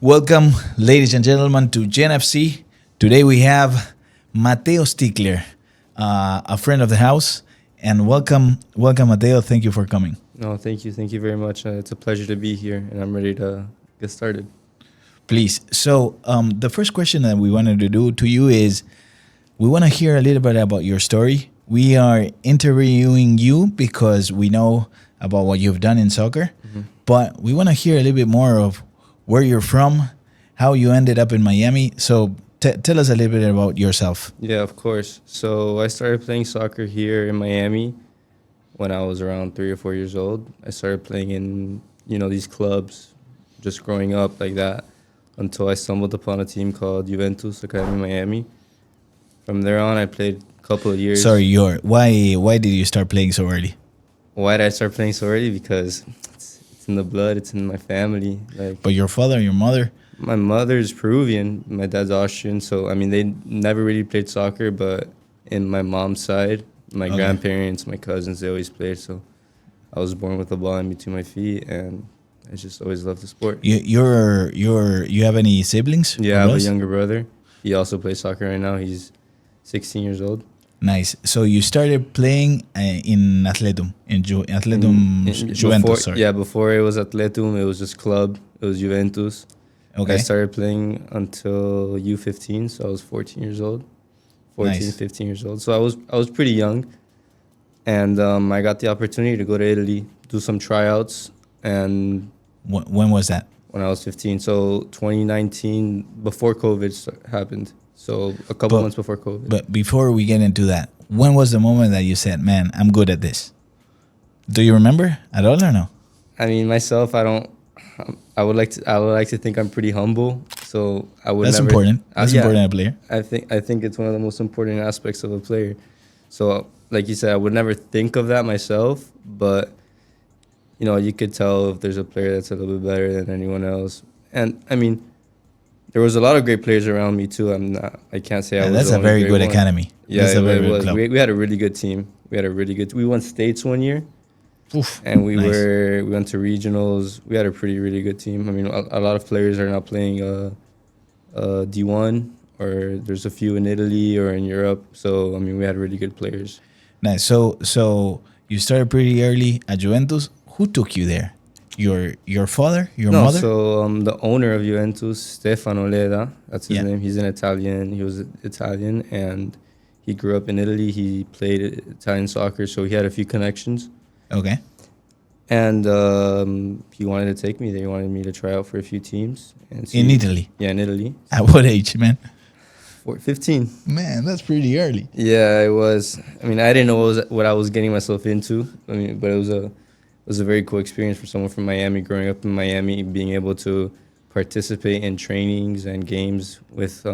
Welcome, ladies and gentlemen, to Gen FC. Today we have Mateo Stickler, a friend of the house, and welcome, Mateo. Thank you for coming. No, thank you. Thank you very much. It's a pleasure to be here, and I'm ready to get started. Please. So, the first question that we wanted to do to you is, we want to hear a little bit about your story. We are interviewing you because we know about what you've done in soccer, but we want to hear a little bit more of where you're from, how you ended up in Miami. So tell us a little bit about yourself. Yeah, of course. So I started playing soccer here in Miami when I was around 3 or 4 years old. I started playing in, these clubs, just growing up like that, until I stumbled upon a team called Juventus Academy Miami. From there on, I played a couple of years. Sorry, why did you start playing so early? Why did I start playing so early? Because it's in the blood. It's in my family. But your father, your mother? My mother's Peruvian. My dad's Austrian. So, they never really played soccer. But in my mom's side, my grandparents, my cousins, they always played. So I was born with a ball in between my feet. And I just always loved the sport. You have any siblings? Yeah, I have a younger brother. He also plays soccer right now. He's 16 years old. Nice. So you started playing in Atletum, Juventus. Sorry. Yeah, before it was Atletum, it was just club. It was Juventus. Okay. I started playing until U15, so I was 14 years old. 15 years old. So I was pretty young, and I got the opportunity to go to Italy, do some tryouts, and when was that? When I was 15. So 2019, before COVID happened. So a couple months before COVID. But before we get into that, when was the moment that you said, "Man, I'm good at this"? Do you remember at all or no? Myself, I don't. I would like to think I'm pretty humble. So I would. That's never, important. That's important in a player. I think it's one of the most important aspects of a player. So, like you said, I would never think of that myself. But you could tell if there's a player that's a little bit better than anyone else. And there was a lot of great players around me too. I can't say I was. That's a very good academy. Yeah, it was. We had a really good team. We won states one year. Oof, and we went to regionals. We had a really good team. A lot of players are now playing D1, or there's a few in Italy or in Europe. So we had really good players. Nice. So you started pretty early at Juventus. Who took you there? Your father? Your mother? So the owner of Juventus, Stefano Leda, that's his name. He's an Italian. He was Italian, and he grew up in Italy. He played Italian soccer, so he had a few connections. Okay. And he wanted to take me there. He wanted me to try out for a few teams. In Italy? Yeah, in Italy. At what age, man? 15. Man, that's pretty early. Yeah, it was. I didn't know what I was getting myself into. But it was a very cool experience for someone from Miami, growing up in Miami, being able to participate in trainings and games with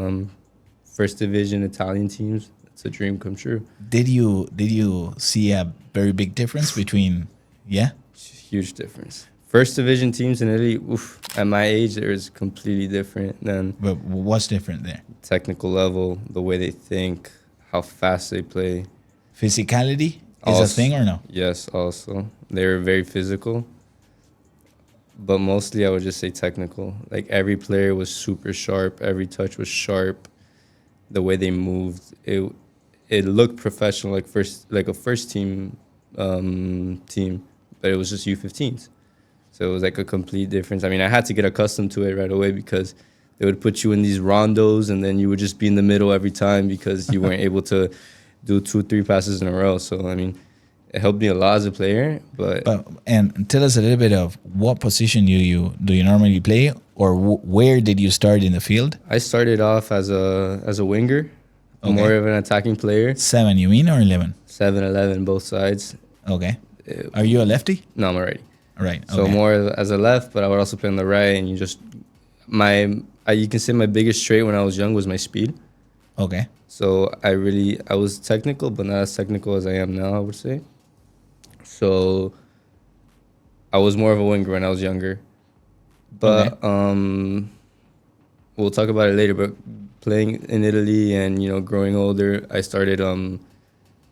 first division Italian teams. It's a dream come true. Did you see a very big difference between? Yeah. Huge difference. First division teams in Italy, at my age, it's completely different than. But what's different there? Technical level, the way they think, how fast they play. Physicality is a thing or no? Yes, also. They're very physical. But mostly I would just say technical. Like every player was super sharp. Every touch was sharp. The way they moved, it looked professional, like a first team team, but it was just U15s. So it was like a complete difference. I had to get accustomed to it right away, because they would put you in these rondos, and then you would just be in the middle every time because you weren't able to do 2-3 passes in a row. So it helped me a lot as a player. And tell us a little bit of what position do you normally play, or where did you start in the field? I started off as a winger, more of an attacking player. 7, you mean, or 11? 7, 11, both sides. Okay. Are you a lefty? No, I'm a righty. Right. Okay. So more as a left, but I would also play on the right. And you can say my biggest trait when I was young was my speed. Okay. So I was technical, but not as technical as I am now, I would say. So I was more of a winger when I was younger. But we'll talk about it later. But playing in Italy and growing older, I started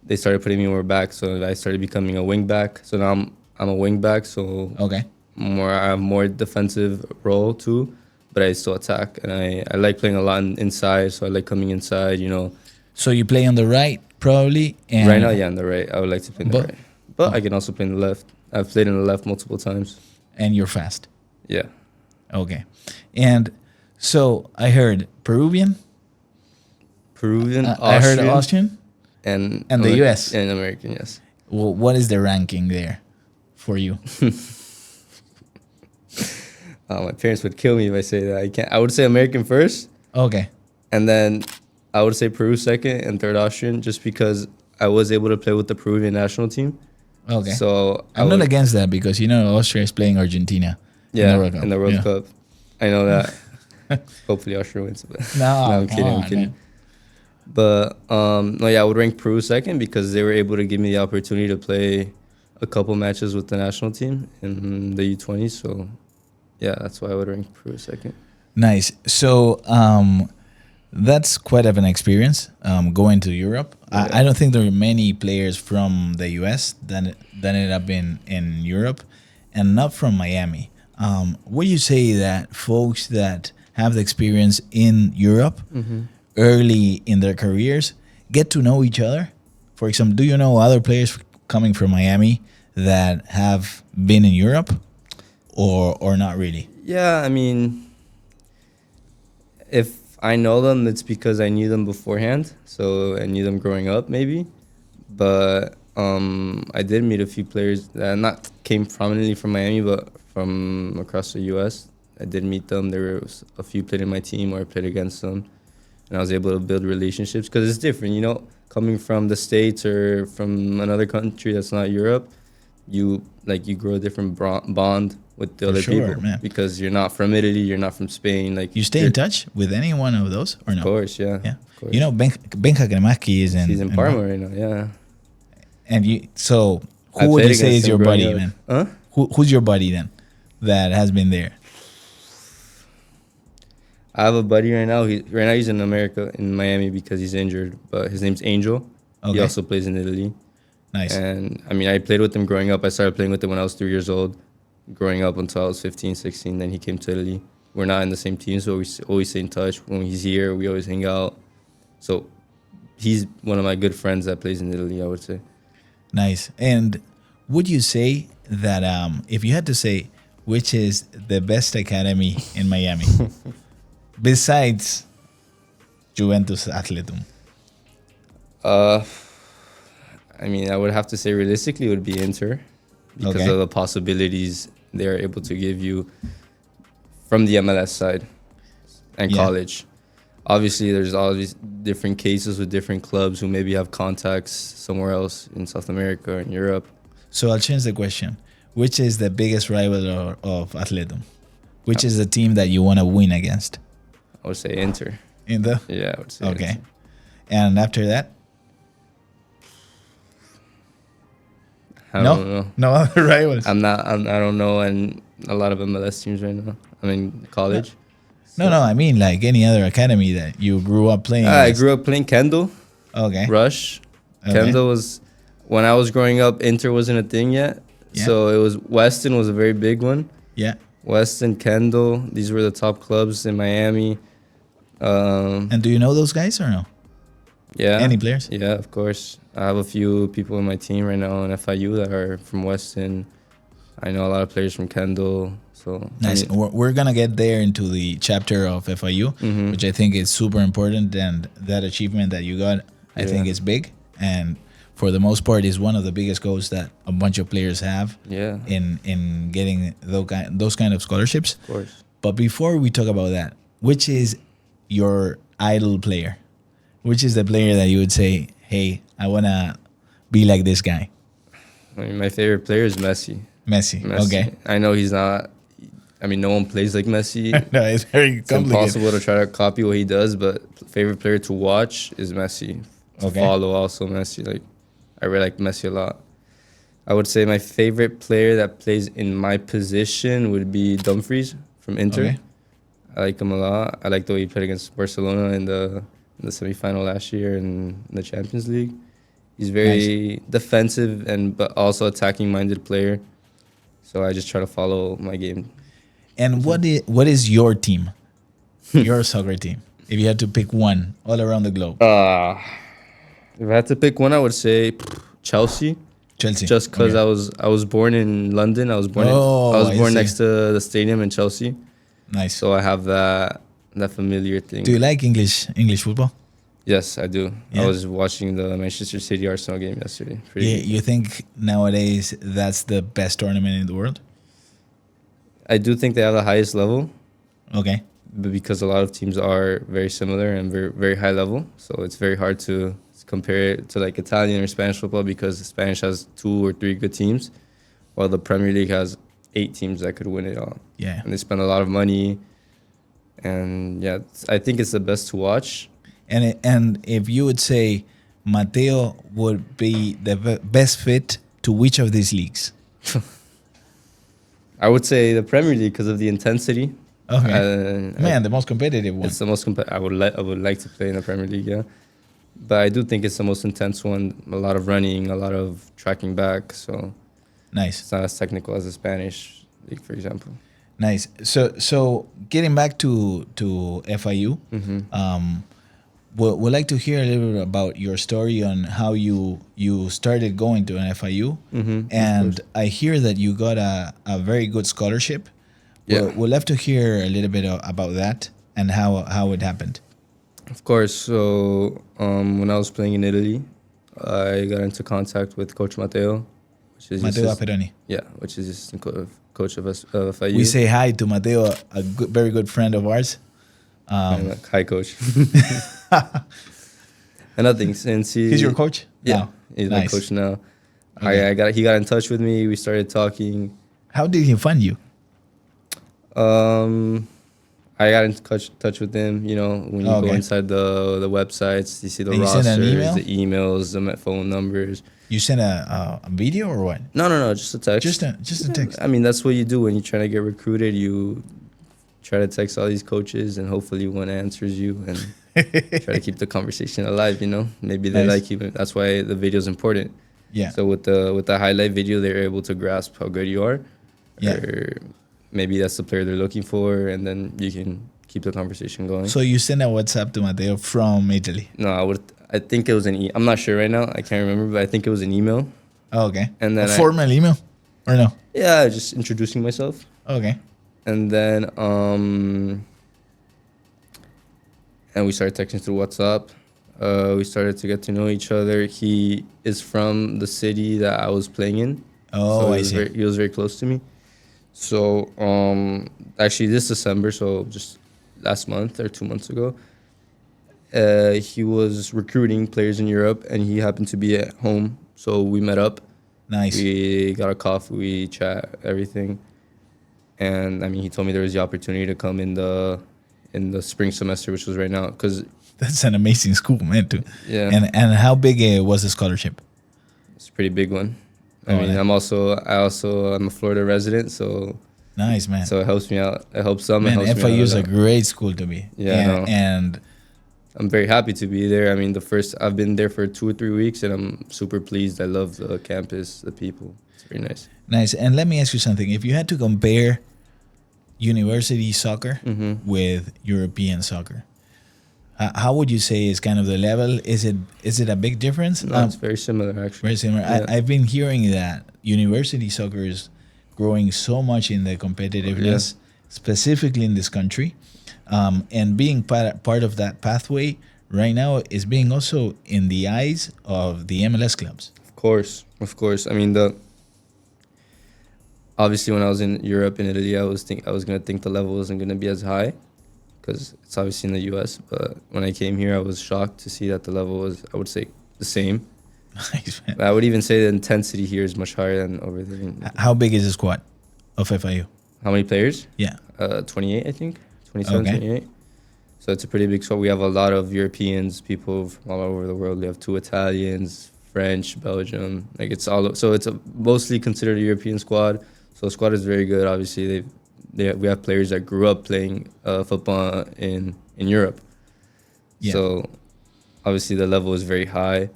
they started putting me more back, so I started becoming a wing back. So now I'm a wing back, so Okay. I have more defensive role too, but I still attack, and I like playing a lot inside. So I like coming inside. So you play on the right, probably, Right now, and yeah, on the right. I would like to play on the but right, but I can also play on the left. I've played on the left multiple times. and you're fast. Yeah, Okay. And so I heard Peruvian. Peruvian, I heard Austrian, Austrian. and the US. and American. Yes. Well, what is the ranking there for you? My parents would kill me if I say that. I can't. I would say American first, Okay. and then I would say Peru second, and third Austrian, just because I was able to play with the Peruvian national team. Okay. So I'm not against that because Austria is playing Argentina. Yeah, in the World Cup. Cup. I know that. Hopefully Austria wins. But No, I'm kidding. I'm kidding. Man. But no, yeah, I would rank Peru second because they were able to give me the opportunity to play a couple matches with the national team in the U20. So yeah, that's why I would rank Peru second. Nice. So that's quite of an experience going to Europe. Yeah. I don't think there are many players from the US that ended up in Europe, and not from Miami. Would you say that folks that have the experience in Europe early in their careers get to know each other? For example, do you know other players coming from Miami that have been in Europe, or not really? Yeah, I mean, if I know them, it's because I knew them beforehand. So I knew them growing up, maybe. But I did meet a few players that not came prominently from Miami, but from across the U.S. I did meet them. There was a few played in my team, or I played against them, and I was able to build relationships because it's different, coming from the States or from another country that's not Europe. You grow a different bond with the other people, man. Because you're not from Italy, you're not from Spain. You stay in touch with any one of those, or no? Of course, yeah. Yeah. Of course. Benja Kremaski is He's in Parma right now, yeah. And who I would you played say against is your him growing buddy, up. man? Huh? Who's your buddy then that has been there? I have a buddy right now. He's in America, in Miami, because he's injured. But his name's Angel. Okay. He also plays in Italy. Nice. And I mean, I played with him growing up. I started playing with him when I was 3 years old, growing up until I was 15, 16. Then he came to Italy. We're not in the same team, so we always stay in touch. When he's here, we always hang out. So he's one of my good friends that plays in Italy, I would say. Nice. And would you say that if you had to say which is the best academy in Miami, besides Juventus Athletum? I mean, I would have to say realistically it would be Inter because of the possibilities they're able to give you from the MLS side and college. Obviously, there's all these different cases with different clubs who maybe have contacts somewhere else in South America or in Europe. So I'll change the question. Which is the biggest rival of Athletum? Which is the team that you want to win against? I would say Inter. Inter? Yeah, I would say Okay. Inter. And after that? I don't know. No other rivals? I don't know and a lot of MLS teams right now. I mean, college. No, I mean like any other academy that you grew up playing. I grew up playing Kendall. Okay. Rush. Okay. Kendall was, when I was growing up, Inter wasn't a thing yet. Yeah. So it was, Weston was a very big one. Yeah. Weston, Kendall, these were the top clubs in Miami. And do you know those guys or no? Yeah. Any players? Yeah, of course. I have a few people in my team right now in FIU that are from Weston. I know a lot of players from Kendall. So Nice. I mean, We're going to get there into the chapter of FIU, Mhm. which I think is super important. And that achievement that you got, I think Yeah. is big. And for the most part, is one of the biggest goals that a bunch of players have yeah, in getting those kind of scholarships. of course. But before we talk about that, which is your idol player? Which is the player that you would say, hey, I want to be like this guy? I mean, my favorite player is Messi. Messi. Messi. Okay. I know he's not. I mean, no one plays like Messi. No, it's very It's complicated. impossible to try to copy what he does, but favorite player to watch is Messi. To Okay. follow also Messi. Like, I really like Messi a lot. I would say my favorite player that plays in my position would be Dumfries from Inter. Okay. I like him a lot. I like the way he played against Barcelona in the semifinal last year in the Champions League. He's very defensive and but also attacking minded player. So I just try to follow my game. And what is your team? Your soccer team? If you had to pick one all around the globe. If I had to pick one, I would say Chelsea. Chelsea. Just because Okay. I was born in London. Oh, I was I born see. next to the stadium in Chelsea. Nice. So I have that familiar thing. Do you like English football? Yes, I do. Yeah. I was watching the Manchester City Arsenal game yesterday. Yeah, you think nowadays that's the best tournament in the world? I do think they have the highest level, Okay. but because a lot of teams are very similar and very very high level, so it's very hard to compare it to like Italian or Spanish football because Spanish has 2 or 3 good teams, while the Premier League has 8 teams that could win it all. Yeah. And they spend a lot of money, and yeah, I think it's the best to watch. And if you would say Mateo would be the best fit to which of these leagues? I would say the Premier League because of the intensity. Okay. Man, the most competitive one. It's the most I would like to play in the Premier League, yeah. But I do think it's the most intense one. A lot of running, a lot of tracking back. So Nice. it's not as technical as the Spanish league, for example. Nice. So getting back to FIU, would like to hear a little bit about your story on how you started going to an FIU, and I hear that you got a very good scholarship. Yeah. We'd love to hear a little bit about that and how it happened. Of course. So when I was playing in Italy, I got into contact with Coach Mateo, which is Mateo Aperoni. Yeah, which is assistant coach of FIU. We say hi to Mateo, a very good friend of ours. Hi, coach. And nothing since He's your coach? Yeah, Wow. he's Nice. my coach now. Okay. He got in touch with me. We started talking. How did he find you? I got in touch with him. You know, when you go Okay. inside the websites, you see the And you send rosters, an email? the emails, the phone numbers. You sent a video or what? No, just a text. Just a text. I mean, that's what you do when you're trying to get recruited. You try to text all these coaches, and hopefully one answers you, and try to keep the conversation alive. You know, maybe they Nice. like you. That's why the video is important. Yeah. So with the highlight video, they're able to grasp how good you are. Yeah. Or maybe that's the player they're looking for, and then you can keep the conversation going. So you sent a WhatsApp to Mateo from Italy. No, I think it was I'm not sure right now. I can't remember, but I think it was an email. Oh, okay. And then a formal email or no? Yeah, just introducing myself. Okay. And then and we started texting through WhatsApp. We started to get to know each other. He is from the city that I was playing in. Oh, so I see. He was very close to me. So actually this December, so just last month or 2 months ago, he was recruiting players in Europe, and he happened to be at home. So we met up. Nice. We got a coffee, we chat, everything. And I mean, he told me there was the opportunity to come in the spring semester, which was right now, because That's an amazing school, man. Too. yeah, And how big was the scholarship? it's a pretty big one. Oh, I mean, yeah. I'm a Florida resident, so Nice, man. it helps me out. It helps some. Man, it helps me FIU out is a a lot. great school to be. Yeah, I know. And I'm very happy to be there. I mean, I've been there for 2 or 3 weeks, and I'm super pleased. I love the campus, the people. It's very nice. nice. And let me ask you something. If you had to compare university soccer with European soccer, how would you say is kind of the level? Is it a big difference? No, it's very similar, actually. Very similar. Yeah. I've been hearing that university soccer is growing so much in the competitiveness, specifically in this country, and being part of that pathway right now is being also in the eyes of the MLS clubs. Of course. I mean, obviously when I was in Europe and Italy, I was gonna think the level wasn't gonna be as high, because it's obviously in the U.S. But when I came here, I was shocked to see that the level was, I would say, the same. Nice, man. I would even say the intensity here is much higher than over there. How big is the squad of FIU? How many players? Yeah. 28, I think. 27, Okay. 28. So it's a pretty big squad. We have a lot of Europeans, people from all over the world. We have 2 Italians, French, Belgium. Like it's mostly considered a European squad. So the squad is very good. Obviously, we have players that grew up playing football in Europe. Yeah. So obviously the level is very high.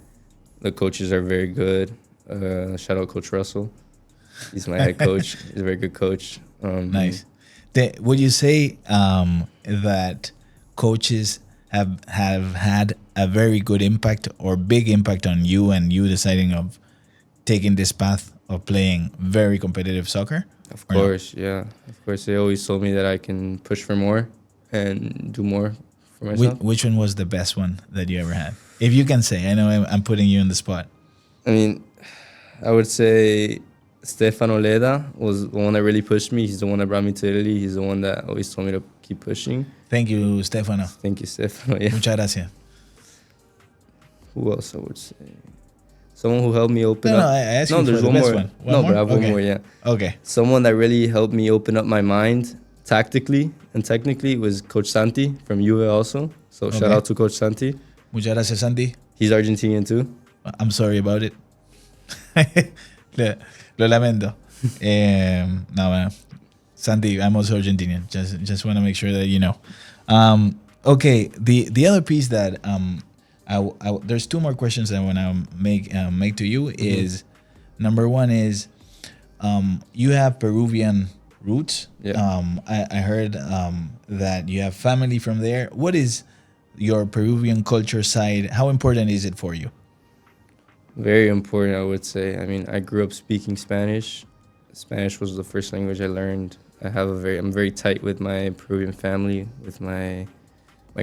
The coaches are very good. Shout out Coach Russell. He's my head coach. He's a very good coach. Nice. Would you say that coaches have had a very good impact or big impact on you and you deciding of taking this path of playing very competitive soccer? Of course, yeah. Of course, they always told me that I can push for more and do more for myself. Which one was the best one that you ever had? If you can say, I know I'm putting you in the spot. I mean, I would say Stefano Leda was the one that really pushed me. He's the one that brought me to Italy. He's the one that always told me to keep pushing. Thank you, Stefano. Thank you, Stefano. Yeah. Muchas gracias. Who else I would say? Someone who helped me open up. No, I asked you there's for the one best more. one. No, more? but I have Okay. one more, yeah. Okay. Someone that really helped me open up my mind tactically and technically was Coach Santi from Juve also. So shout out to Coach Santi. Muchas gracias, Santi. He's Argentinian too. I'm sorry about it. Lo lamento. No, man. Santi, I'm also Argentinian. Just want to make sure that you know. Okay, the other piece that there's two more questions I want to make to you is number one is you have Peruvian roots. Yeah. I heard that you have family from there. What is your Peruvian culture side? How important is it for you? Very important, I would say. I mean, I grew up speaking Spanish. Spanish was the first language I learned. I'm very tight with my Peruvian family, with my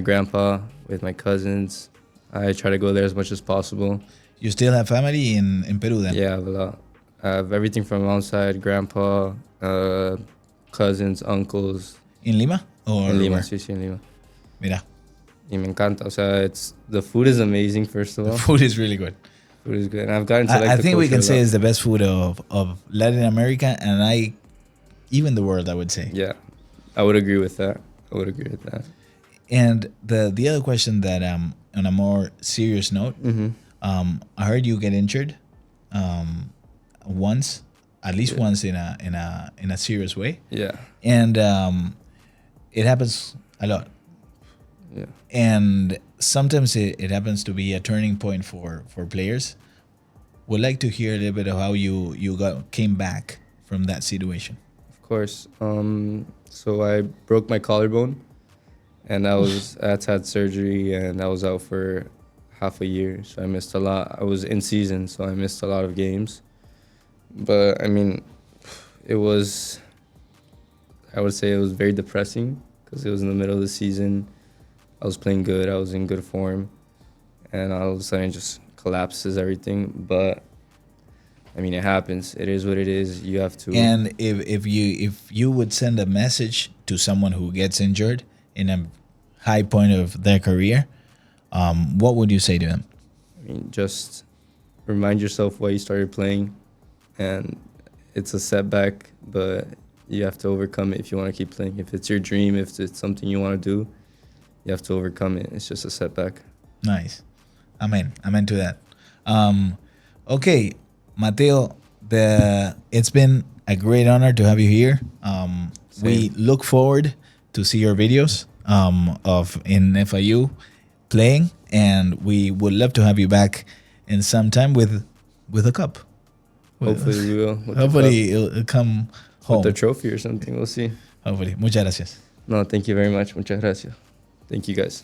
grandpa, with my cousins. I try to go there as much as possible. You still have family in Peru then? Yeah, I have a lot. I have everything from outside, grandpa, cousins, uncles. In Lima? Or En Lima, where? sí, en Lima. Mira, Y me encanta. O sea, the food is amazing, first of the all. food is really good. Food is good. And I've gotten to like I the think we culture can a say lot. it's the best food of Latin America and even the world, I would say. Yeah, I would agree with that. And the other question that on a more serious note, I heard you get injured once, at least once in a serious way, Yeah, and it happens a lot. yeah. And sometimes it happens to be a turning point for players. Would like to hear a little bit of how you came back from that situation. Of course. So I broke my collarbone, and I had surgery, and I was out for half a year. So I missed a lot. I was in season, so I missed a lot of games. But I mean, I would say it was very depressing because it was in the middle of the season. I was playing good. I was in good form, and all of a sudden it just collapses everything. But I mean, it happens. It is what it is. You have to. And if you would send a message to someone who gets injured in a high point of their career, what would you say to them? I mean, just remind yourself why you started playing, and it's a setback, but you have to overcome it if you want to keep playing. If it's your dream, if it's something you want to do, you have to overcome it. It's just a setback. Nice. Amen to that. Okay, Mateo, it's been a great honor to have you here. We look forward to see your videos of in FIU playing, and we would love to have you back in some time with a cup. Hopefully we will. Hopefully it'll come home. With the trophy or something. We'll see. Hopefully. Muchas gracias. No, thank you very much. Muchas gracias. Thank you guys.